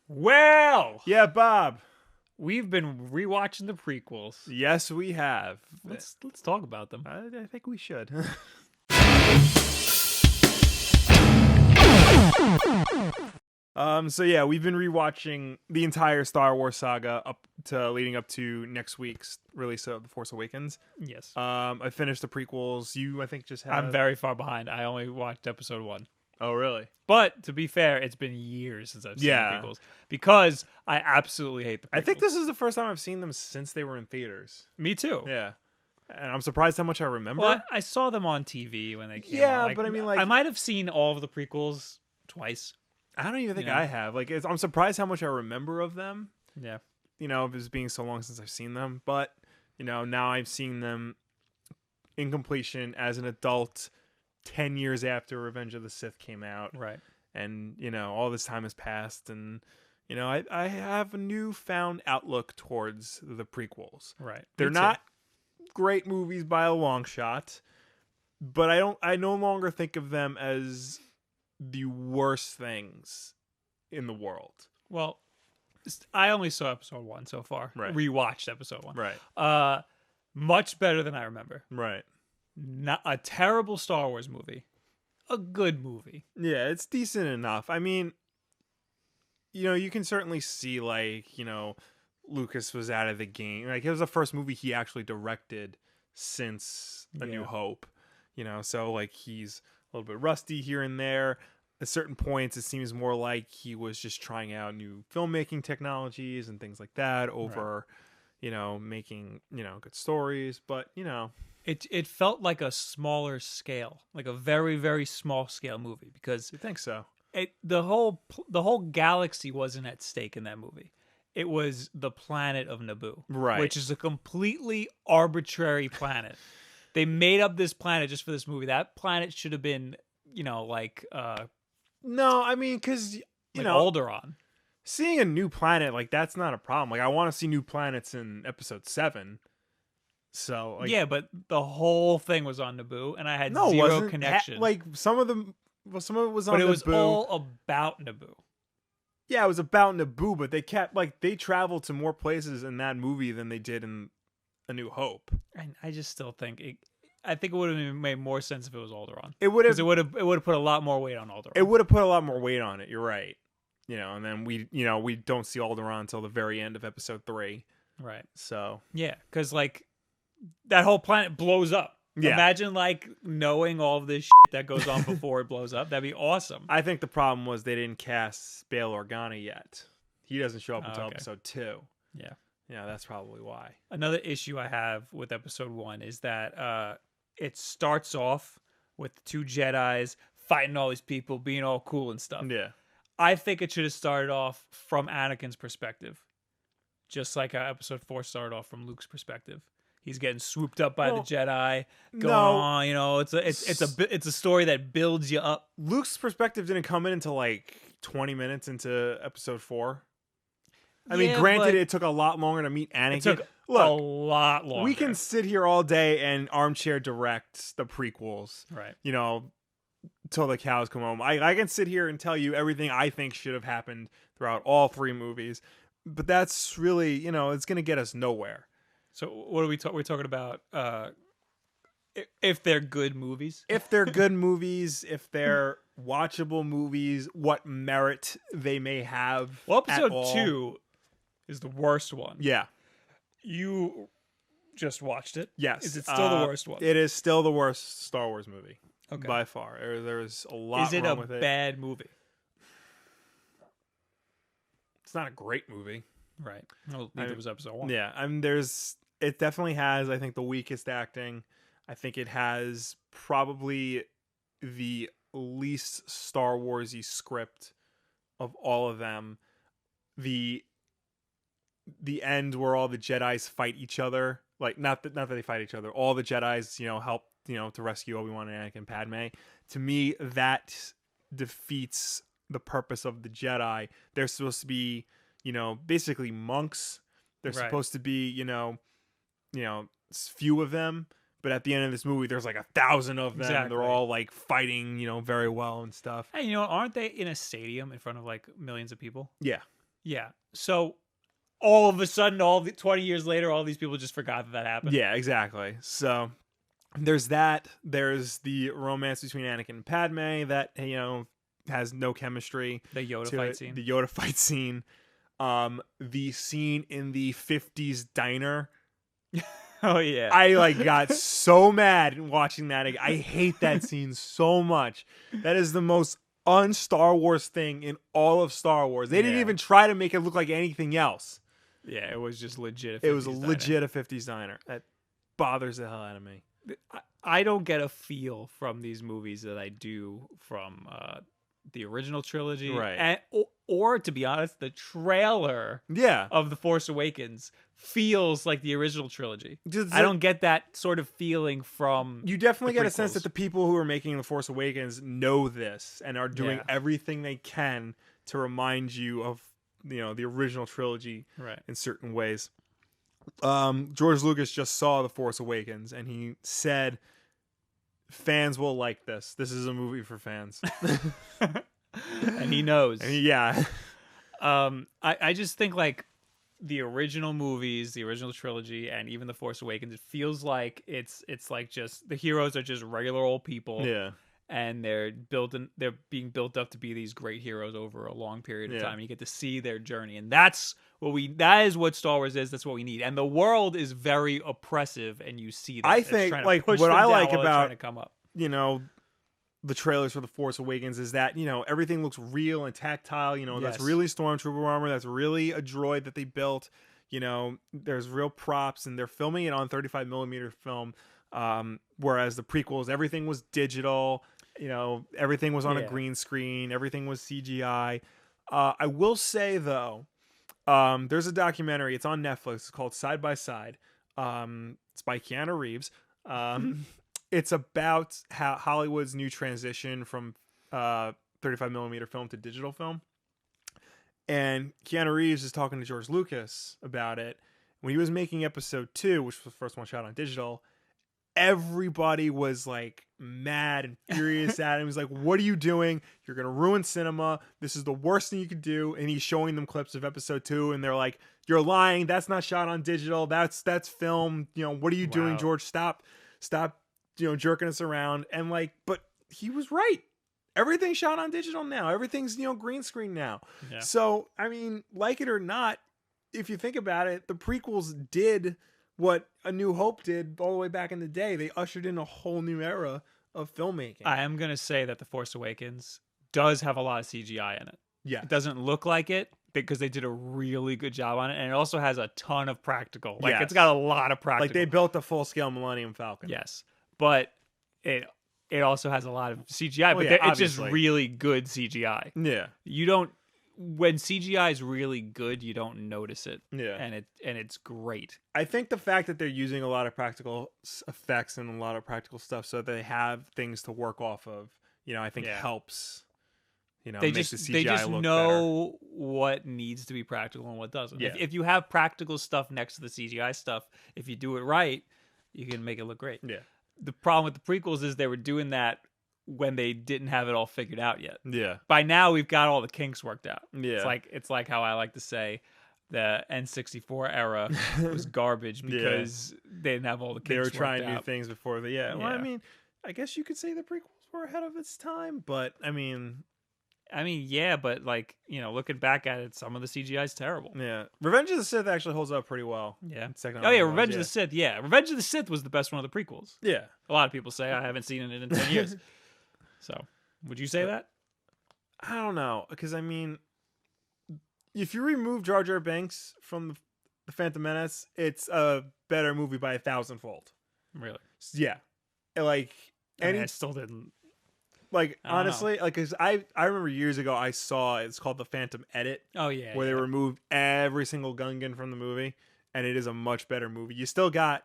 Well, Yeah, Bob. we've been rewatching the prequels. Yes, we have. Let's talk about them. I think we should. So yeah, we've been rewatching the entire Star Wars saga up to leading up to next week's release of The Force Awakens. Yes. I finished the prequels. You, I think, just had. I'm very far behind. I only watched episode 1. Oh, really? But to be fair, it's been years since I've seen the Yeah. prequels because I absolutely hate the prequels. I think this is the first time I've seen them since they were in theaters. Me too. Yeah. And I'm surprised how much I remember. Well, I saw them on TV when they came Yeah, out. but I mean, like- I might have seen all of the prequels twice. I don't even think Yeah. I have. Like, I'm surprised how much I remember of them. Yeah. You know, it being so long since I've seen them. But, you know, now I've seen them in completion as an adult 10 years after Revenge of the Sith came out. Right. And, you know, all this time has passed. And, you know, I have a newfound outlook towards the prequels. Right. They're Me too. not great movies by a long shot. But I no longer think of them as the worst things in the world. Well, I only saw episode 1 so far. Right. Rewatched episode 1. Right. Much better than I remember. Right. Not a terrible Star Wars movie. A good movie. Yeah, it's decent enough. I mean, you know, you can certainly see, like, you know, Lucas was out of the game. Like, it was the first movie he actually directed since A New Yeah. Hope. You know, so, like, he's a little bit rusty here and there. At certain points, it seems more like he was just trying out new filmmaking technologies and things like that over, you know, making, you know, good stories. But, you know. It felt like a smaller scale, like a very, very small scale movie because You think so? the whole galaxy wasn't at stake in that movie. It was the planet of Naboo, Right. which is a completely arbitrary planet. They made up this planet just for this movie. That planet should have been, you know, like No, I mean, because, you know. Alderaan. Seeing a new planet, like, that's not a problem. Like, I want to see new planets in episode 7. So, like, Yeah, but the whole thing was on Naboo, and I had no, it zero wasn't. connection. Like, some of it was on but it was Naboo. all about Naboo. Yeah, it was about Naboo, but they traveled to more places in that movie than they did in A New Hope. And I just still think it would have made more sense if it was Alderaan. It would Because have. it would have put a lot more weight on Alderaan. It would have put a lot more weight on it. You're right. You know, and then we don't see Alderaan until the very end of episode 3. Right. So Yeah, because like that whole planet blows up. Yeah. Imagine like knowing all of this shit that goes on before it blows up. That'd be awesome. I think the problem was they didn't cast Bail Organa yet. He doesn't show up Oh, until okay. episode 2. Yeah. Yeah, that's probably why. Another issue I have with episode 1 is that it starts off with the 2 Jedis fighting all these people, being all cool and stuff. Yeah. I think it should have started off from Anakin's perspective, just like how episode 4 started off from Luke's perspective. He's getting swooped up by the Jedi. Going on, you know, it's a story that builds you up. Luke's perspective didn't come in until like 20 minutes into episode 4. I mean, Yeah, granted, but it took a lot longer to meet Anakin. It took a Look, lot longer. we can sit here all day and armchair direct the prequels, right. you know, till the cows come home. I can sit here and tell you everything I think should have happened throughout all 3 movies, but that's really, you know, it's going to get us nowhere. So what are we talking? We're talking about if they're good movies. If they're good movies, if they're watchable movies, what merit they may have. Well, at episode all. 2 is the worst one. Yeah. You just watched it. Yes. Is it still the worst one? It is still the worst Star Wars movie. Okay. By far. There's a lot Is it wrong a with it. bad movie? It's not a great movie. Right. Well, neither was episode 1. Yeah. I mean, it definitely has, I think, the weakest acting. I think it has probably the least Star Wars-y script of all of them. The end where all the Jedis fight each other, like not that they fight each other, all the Jedis, you know, help, you know, to rescue Obi-Wan and Anakin and Padme. To me, that defeats the purpose of the Jedi. They're supposed to be, you know, basically monks. They're Right. supposed to be, you know, few of them. But at the end of this movie, there's like 1,000 of them. Exactly. They're all like fighting, you know, very well and stuff. Hey, you know, aren't they in a stadium in front of like millions of people? Yeah. Yeah. So all of a sudden, 20 years later, all these people just forgot that happened. Yeah, exactly. So there's that. There's the romance between Anakin and Padme that, has no chemistry. The Yoda fight scene. The Yoda fight scene. The scene in the 50s diner. Oh yeah. I got so mad watching that. I hate that scene so much. That is the most un-Star Wars thing in all of Star Wars. They didn't even try to make it look like anything else. Yeah, it was just legit. It was legit a 50s diner. That bothers the hell out of me. I don't get a feel from these movies that I do from the original trilogy, right? Or to be honest, the trailer, of The Force Awakens feels like the original trilogy. I don't get that sort of feeling from. You definitely get a sense that the people who are making The Force Awakens know this and are doing everything they can to remind you of the original trilogy, in certain ways. George Lucas just saw The Force Awakens and he said, fans will like this. This is a movie for fans. And he knows. I just think like the original movies, the original trilogy, and even The Force Awakens, it feels like it's like just the heroes are just regular old people. Yeah. And they're being built up to be these great heroes over a long period of time. And you get to see their journey. And that is what Star Wars is. That's what we need. And the world is very oppressive, and you see that. I think like what I like about the trailers for The Force Awakens is that, everything looks real and tactile. That's really Stormtrooper armor. That's really a droid that they built. There's real props, and they're filming it on 35 millimeter film. Whereas the prequels, everything was digital. Everything was on a green screen. Everything was CGI. I will say though, there's a documentary. It's on Netflix. It's called Side by Side. It's by Keanu Reeves. It's about how Hollywood's new transition from 35 millimeter film to digital film. And Keanu Reeves is talking to George Lucas about it. When he was making episode 2, which was the first one shot on digital, everybody was like mad and furious at him. He was like, what are you doing? You're going to ruin cinema. This is the worst thing you could do. And he's showing them clips of episode 2, and they're like, you're lying. That's not shot on digital. That's film. What are you doing, George? Stop, jerking us around. And like, but he was right. Everything's shot on digital now. Everything's, green screen now. Yeah. So, I mean, like it or not, if you think about it, the prequels did what A New Hope did all the way back in the day. They ushered in a whole new era of filmmaking. I am going to say that The Force Awakens does have a lot of CGI in it. Yeah. It doesn't look like it because they did a really good job on it. And it also has a ton of practical. Like, it's got a lot of practical. Like, they built a full-scale Millennium Falcon. Yes. But it also has a lot of CGI. But it's just really good CGI. Yeah. When CGI is really good, you don't notice it. Yeah. And it's great. I think the fact that they're using a lot of practical effects and a lot of practical stuff so they have things to work off of, I think helps, make the CGI they just look know better. What needs to be practical and what doesn't. Yeah. If you have practical stuff next to the CGI stuff, if you do it right, you can make it look great. Yeah. The problem with the prequels is they were doing that when they didn't have it all figured out yet. Yeah. By now we've got all the kinks worked out. Yeah. It's like how I like to say the N64 era was garbage because they didn't have all the kinks They were worked trying out. new things before the Well, I mean, I guess you could say the prequels were ahead of its time, but I mean, but like, looking back at it, some of the CGI is terrible. Yeah. Revenge of the Sith actually holds up pretty well. Yeah. Revenge of the Sith. Yeah. Revenge of the Sith was the best one of the prequels. Yeah. A lot of people say. I haven't seen it in 10 years. So, would you say that? I don't know, because I mean, if you remove Jar Jar Binks from the Phantom Menace, it's a better movie by 1,000-fold. Really? Yeah. Like, I still didn't. Like, honestly, like, because I remember years ago I saw, it's called the Phantom Edit. Oh, yeah. Where they removed every single Gungan from the movie, and it is a much better movie. You still got,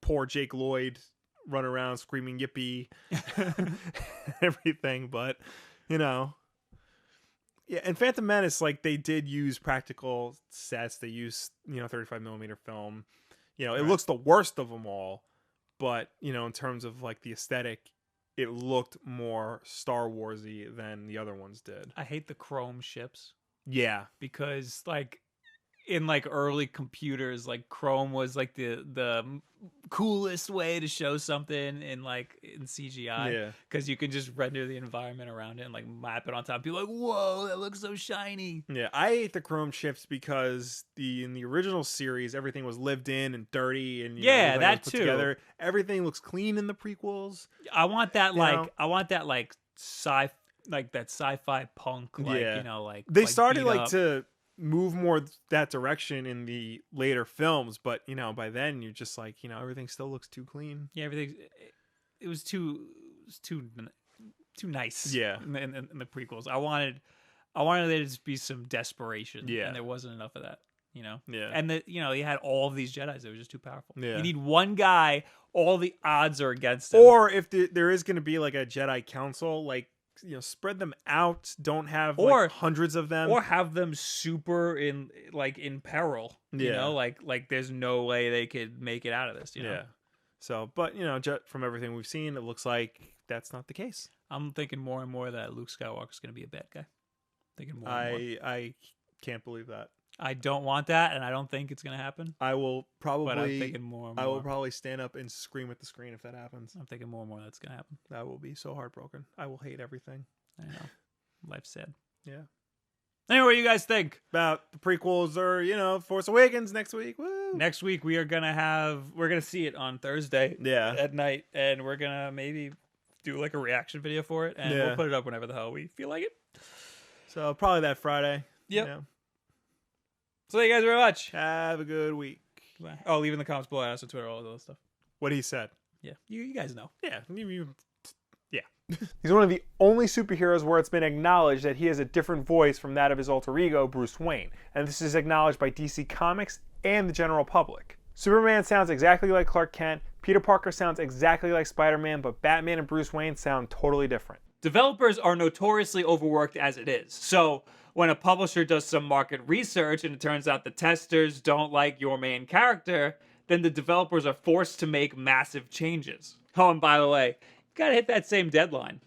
poor Jake Lloyd run around screaming yippee everything, but and Phantom Menace, like, they did use practical sets. They used 35 millimeter film. It looks the worst of them all, but in terms of like the aesthetic, it looked more Star Warsy than the other ones did. I hate the chrome ships. Yeah. because like in like early computers, like Chrome was like the coolest way to show something in like in CGI. Yeah. Because you can just render the environment around it and like map it on top. People are like, whoa, that looks so shiny. Yeah, I hate the Chrome shifts because in the original series everything was lived in and dirty and Yeah, everything that was put too. together. Everything looks clean in the prequels. I want that You like know? I want that like like that sci-fi punk like Yeah. like They like started beat like up. to move more that direction in the later films, but by then you're just like, everything still looks too clean. Yeah, everything. It was too nice. Yeah. In the prequels, I wanted there to be some desperation. Yeah. and there wasn't enough of that. Yeah. And you had all of these Jedis. It was just too powerful. Yeah. You need one guy. All the odds are against him. Or if there is going to be like a Jedi council, like spread them out. Don't have Or- like hundreds of them. or have them super in peril. Yeah. Like there's no way they could make it out of this. Yeah. So, but from everything we've seen, it looks like that's not the case. I'm thinking more and more that Luke Skywalker's going to be a bad guy. Thinking more and more. I can't believe that. I don't want that, and I don't think it's going to happen. I will probably. But I'm thinking more and more. I will probably stand up and scream at the screen if that happens. I'm thinking more and more that's going to happen. That will be so heartbroken. I will hate everything. I know. Life's sad. Yeah. Anyway, what do you guys think? About the prequels or Force Awakens next week. Woo! Next week we're gonna see it on Thursday Yeah. at night, and we're gonna maybe do like a reaction video for it, and Yeah. we'll put it up whenever the hell we feel like it. So probably that Friday. Yep. Yeah. So thank you guys very much. Have a good week. Oh, leave in the comments below, us on Twitter, all that other stuff. What he said. Yeah, you guys know. Yeah. He's one of the only superheroes where it's been acknowledged that he has a different voice from that of his alter ego, Bruce Wayne, and this is acknowledged by DC Comics and the general public. Superman sounds exactly like Clark Kent, Peter Parker sounds exactly like Spider-Man, but Batman and Bruce Wayne sound totally different. Developers are notoriously overworked as it is. So when a publisher does some market research and it turns out the testers don't like your main character, then the developers are forced to make massive changes. Oh, and by the way, you gotta hit that same deadline.